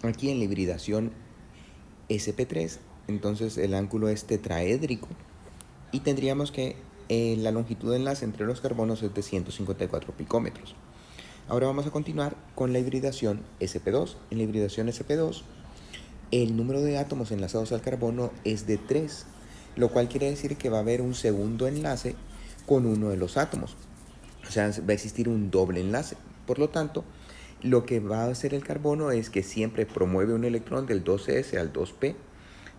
Aquí en la hibridación sp3, entonces el ángulo es tetraédrico y tendríamos que la longitud de enlace entre los carbonos es de 154 picómetros. Ahora vamos a continuar con la hibridación sp2. En la hibridación sp2, el número de átomos enlazados al carbono es de 3, lo cual quiere decir que va a haber un segundo enlace con uno de los átomos. O sea, va a existir un doble enlace. Por lo tanto, lo que va a hacer el carbono es que siempre promueve un electrón del 2s al 2p,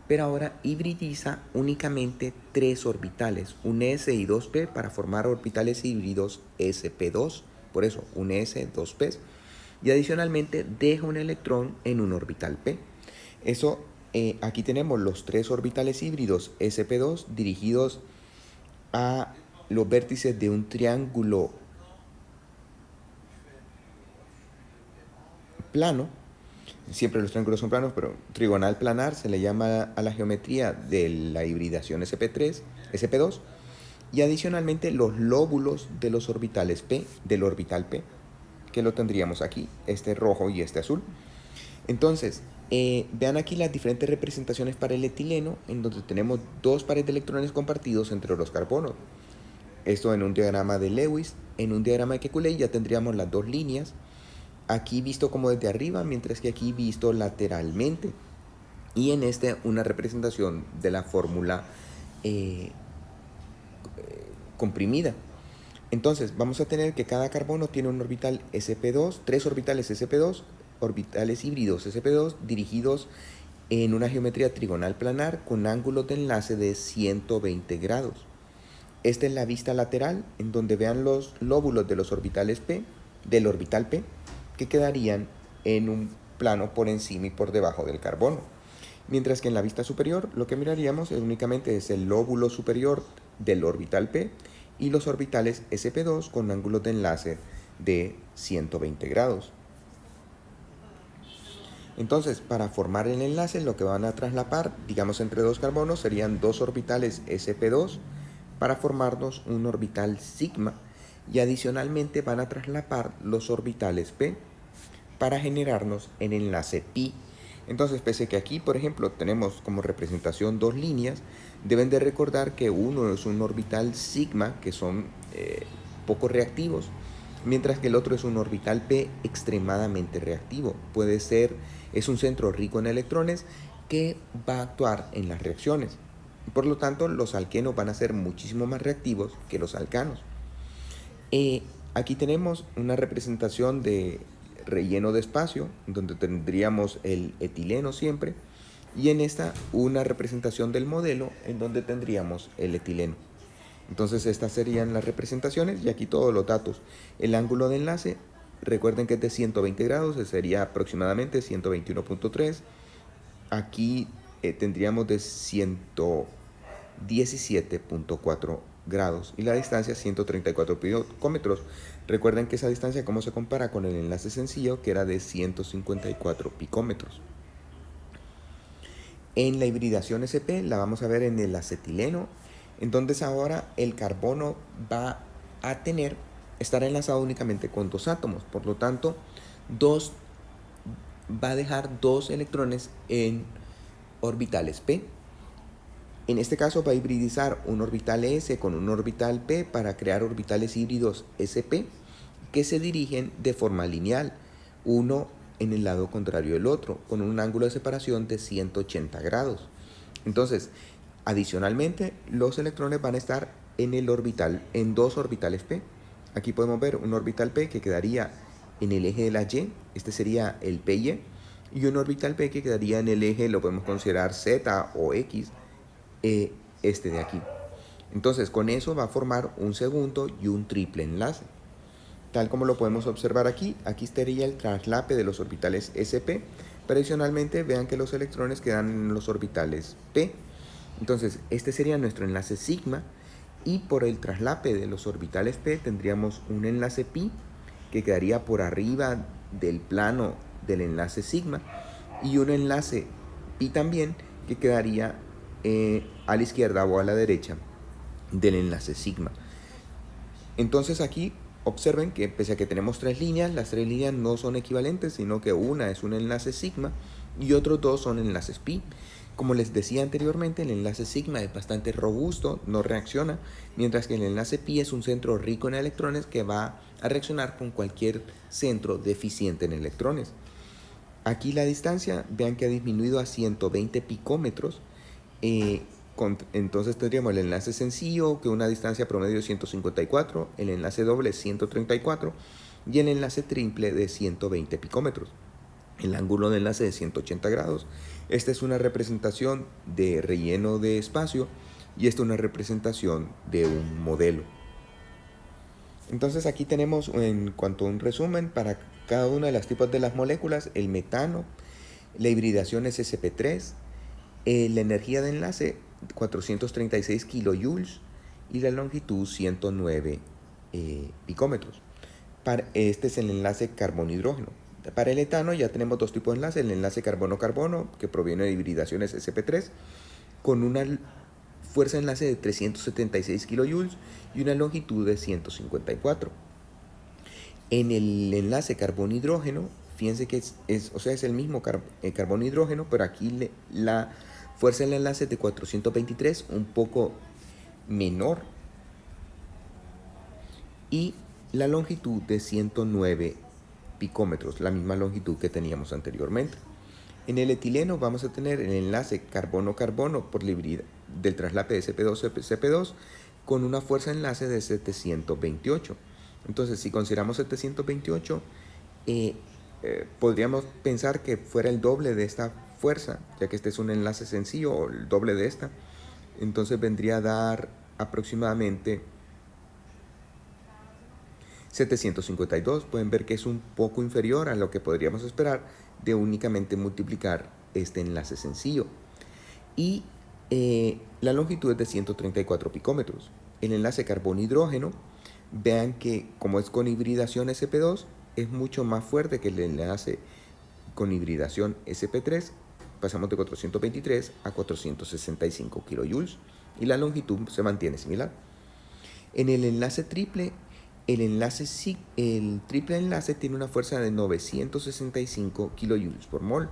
pero ahora hibridiza únicamente 3 orbitales, un s y 2p, para formar orbitales híbridos sp2, por eso un s, 2p, y adicionalmente deja un electrón en un orbital p. Eso, aquí tenemos los 3 orbitales híbridos sp2 dirigidos a los vértices de un triángulo plano. Siempre los triángulos son planos, pero trigonal planar se le llama a la geometría de la hibridación sp3, sp2, y adicionalmente los lóbulos de los orbitales p, del orbital p, que lo tendríamos aquí, este rojo y este azul. Entonces, vean aquí las diferentes representaciones para el etileno, en donde tenemos 2 pares de electrones compartidos entre los carbonos. Esto en un diagrama de Lewis. En un diagrama de Kekulé ya tendríamos las 2 líneas, aquí visto como desde arriba, mientras que aquí visto lateralmente. Y en este una representación de la fórmula comprimida. Entonces vamos a tener que cada carbono tiene un orbital sp2, 3 orbitales sp2, orbitales híbridos sp2 dirigidos en una geometría trigonal planar con ángulos de enlace de 120 grados. Esta es la vista lateral, en donde vean los lóbulos de los orbitales p, del orbital p, que quedarían en un plano por encima y por debajo del carbono. Mientras que en la vista superior lo que miraríamos únicamente es el lóbulo superior del orbital p y los orbitales sp2 con ángulos de enlace de 120 grados. Entonces, para formar el enlace, lo que van a traslapar, digamos, entre 2 carbonos serían 2 orbitales sp2 para formarnos un orbital sigma, y adicionalmente van a traslapar los orbitales p para generarnos el enlace pi. Entonces, pese a que aquí, por ejemplo, tenemos como representación 2 líneas, deben de recordar que uno es un orbital sigma, que son poco reactivos, mientras que el otro es un orbital p extremadamente reactivo. Puede ser, es un centro rico en electrones que va a actuar en las reacciones. Por lo tanto, los alquenos van a ser muchísimo más reactivos que los alcanos. Aquí tenemos una representación de relleno de espacio, donde tendríamos el etileno siempre, y en esta una representación del modelo, en donde tendríamos el etileno. Entonces estas serían las representaciones, y aquí todos los datos. El ángulo de enlace, recuerden que es de 120 grados, sería aproximadamente 121.3. Aquí tendríamos de 117.4 grados y la distancia 134 picómetros. Recuerden que esa distancia, ¿cómo se compara con el enlace sencillo, que era de 154 picómetros? En la hibridación sp la vamos a ver en el acetileno. Entonces ahora el carbono va a estar enlazado únicamente con 2 átomos, por lo tanto va a dejar 2 electrones en orbitales p. En este caso va a hibridizar un orbital s con un orbital p para crear orbitales híbridos sp que se dirigen de forma lineal, uno en el lado contrario del otro, con un ángulo de separación de 180 grados. Entonces, adicionalmente, los electrones van a estar en el orbital, en 2 orbitales p. Aquí podemos ver un orbital p que quedaría en el eje de la y, este sería el py, y un orbital p que quedaría en el eje, lo podemos considerar z o x, este de aquí. Entonces, con eso va a formar un segundo y un triple enlace. Tal como lo podemos observar aquí, aquí estaría el traslape de los orbitales sp, pero adicionalmente vean que los electrones quedan en los orbitales p. Entonces, este sería nuestro enlace sigma, y por el traslape de los orbitales p tendríamos un enlace pi que quedaría por arriba del plano del enlace sigma, y un enlace pi también que quedaría a la izquierda o a la derecha del enlace sigma. Entonces aquí observen que pese a que tenemos tres líneas, las tres líneas no son equivalentes, sino que una es un enlace sigma y otros dos son enlaces pi. Como les decía anteriormente, el enlace sigma es bastante robusto, no reacciona, mientras que el enlace pi es un centro rico en electrones que va a reaccionar con cualquier centro deficiente en electrones. Aquí la distancia, vean que ha disminuido a 120 picómetros. Entonces tendríamos el enlace sencillo, que una distancia promedio de 154, el enlace doble 134 y el enlace triple de 120 picómetros. El ángulo de enlace de 180 grados. Esta es una representación de relleno de espacio y esta es una representación de un modelo. Entonces aquí tenemos en cuanto a un resumen para cada uno de los tipos de las moléculas: el metano, la hibridación es sp3, la energía de enlace 436 kilojoules y la longitud 109 picómetros. Este es el enlace carbono-hidrógeno. Para el etano ya tenemos dos tipos de enlaces: el enlace carbono-carbono, que proviene de hibridaciones sp3, con una fuerza de enlace de 376 kilojoules y una longitud de 154. En el enlace carbono-hidrógeno, fíjense que es el mismo carbono-hidrógeno, pero aquí la fuerza del enlace es de 423, un poco menor, y la longitud de 109 picómetros, la misma longitud que teníamos anteriormente. En el etileno vamos a tener el enlace carbono-carbono por la híbrida del traslape de CP2-CP2 con una fuerza de enlace de 728. Entonces, si consideramos 728, podríamos pensar que fuera el doble de esta fuerza, ya que este es un enlace sencillo, o el doble de esta. Entonces vendría a dar aproximadamente 752. Pueden ver que es un poco inferior a lo que podríamos esperar de únicamente multiplicar este enlace sencillo. Y la longitud es de 134 picómetros. El enlace carbono-hidrógeno, vean que como es con hibridación sp2, es mucho más fuerte que el enlace con hibridación sp3. Pasamos de 423 a 465 kilojoules y la longitud se mantiene similar. En el enlace triple, el triple enlace tiene una fuerza de 965 kilojoules por mol.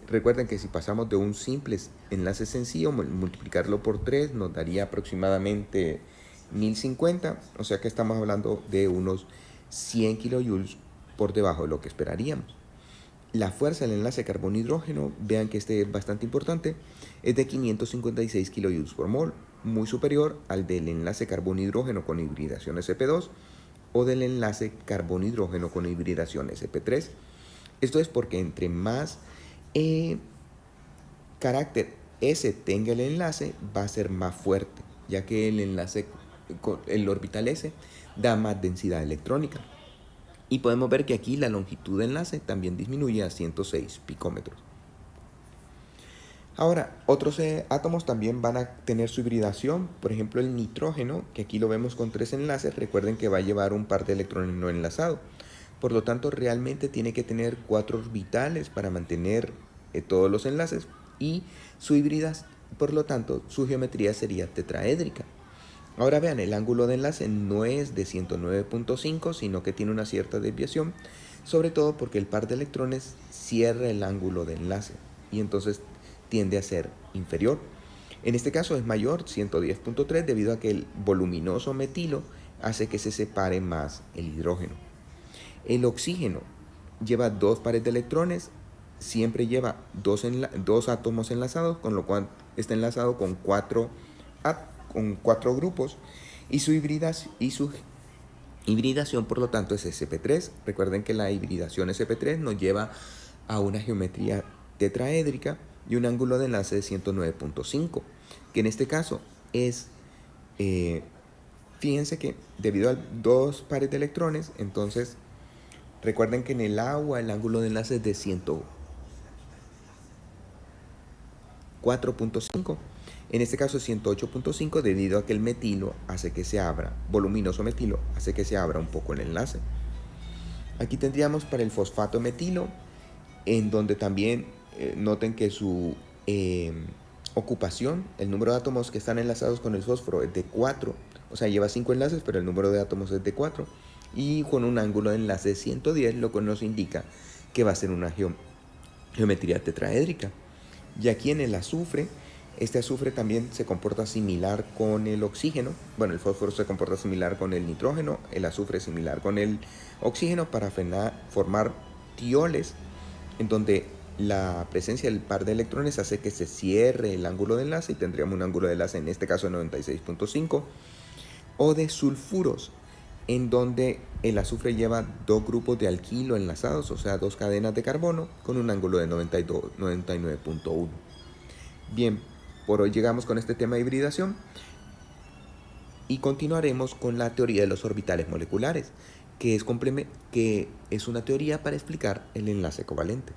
Recuerden que si pasamos de un simple enlace sencillo, multiplicarlo por 3 nos daría aproximadamente 1050, o sea que estamos hablando de unos 100 kilojoules por debajo de lo que esperaríamos. La fuerza del enlace carbono-hidrógeno, vean que este es bastante importante, es de 556 kilojoules por mol, muy superior al del enlace carbono-hidrógeno con hibridación sp2 o del enlace carbono-hidrógeno con hibridación sp3. Esto es porque entre más carácter S tenga el enlace, va a ser más fuerte, ya que el enlace, el orbital S, da más densidad electrónica. Y podemos ver que aquí la longitud de enlace también disminuye a 106 picómetros. Ahora, otros átomos también van a tener su hibridación. Por ejemplo, el nitrógeno, que aquí lo vemos con 3 enlaces, recuerden que va a llevar un par de electrones no enlazados. Por lo tanto, realmente tiene que tener 4 orbitales para mantener todos los enlaces, y su híbridas, por lo tanto, su geometría sería tetraédrica. Ahora vean, el ángulo de enlace no es de 109.5, sino que tiene una cierta desviación, sobre todo porque el par de electrones cierra el ángulo de enlace y entonces tiende a ser inferior. En este caso es mayor, 110.3, debido a que el voluminoso metilo hace que se separe más el hidrógeno. El oxígeno lleva 2 pares de electrones, siempre lleva dos átomos enlazados, con lo cual está enlazado con 4 grupos, y su hibridación por lo tanto es sp3. Recuerden que la hibridación sp3 nos lleva a una geometría tetraédrica y un ángulo de enlace de 109.5, que en este caso es, fíjense que debido a 2 pares de electrones, entonces recuerden que en el agua el ángulo de enlace es de 104.5. En este caso es 108.5, debido a que el metilo hace que se abra, voluminoso metilo hace que se abra un poco el enlace. Aquí tendríamos para el fosfato metilo, en donde también noten que su ocupación, el número de átomos que están enlazados con el fósforo es de 4, o sea, lleva 5 enlaces, pero el número de átomos es de 4. y con un ángulo de enlace de 110, lo que nos indica que va a ser una geometría tetraédrica. Y aquí en el azufre, este azufre también se comporta similar con el oxígeno. Bueno, el fósforo se comporta similar con el nitrógeno, el azufre similar con el oxígeno para formar tioles, en donde la presencia del par de electrones hace que se cierre el ángulo de enlace y tendríamos un ángulo de enlace en este caso de 96.5, o de sulfuros, en donde el azufre lleva dos grupos de alquilo enlazados, o sea, dos cadenas de carbono con un ángulo de 99.1. Bien, por hoy llegamos con este tema de hibridación y continuaremos con la teoría de los orbitales moleculares, que es una teoría para explicar el enlace covalente.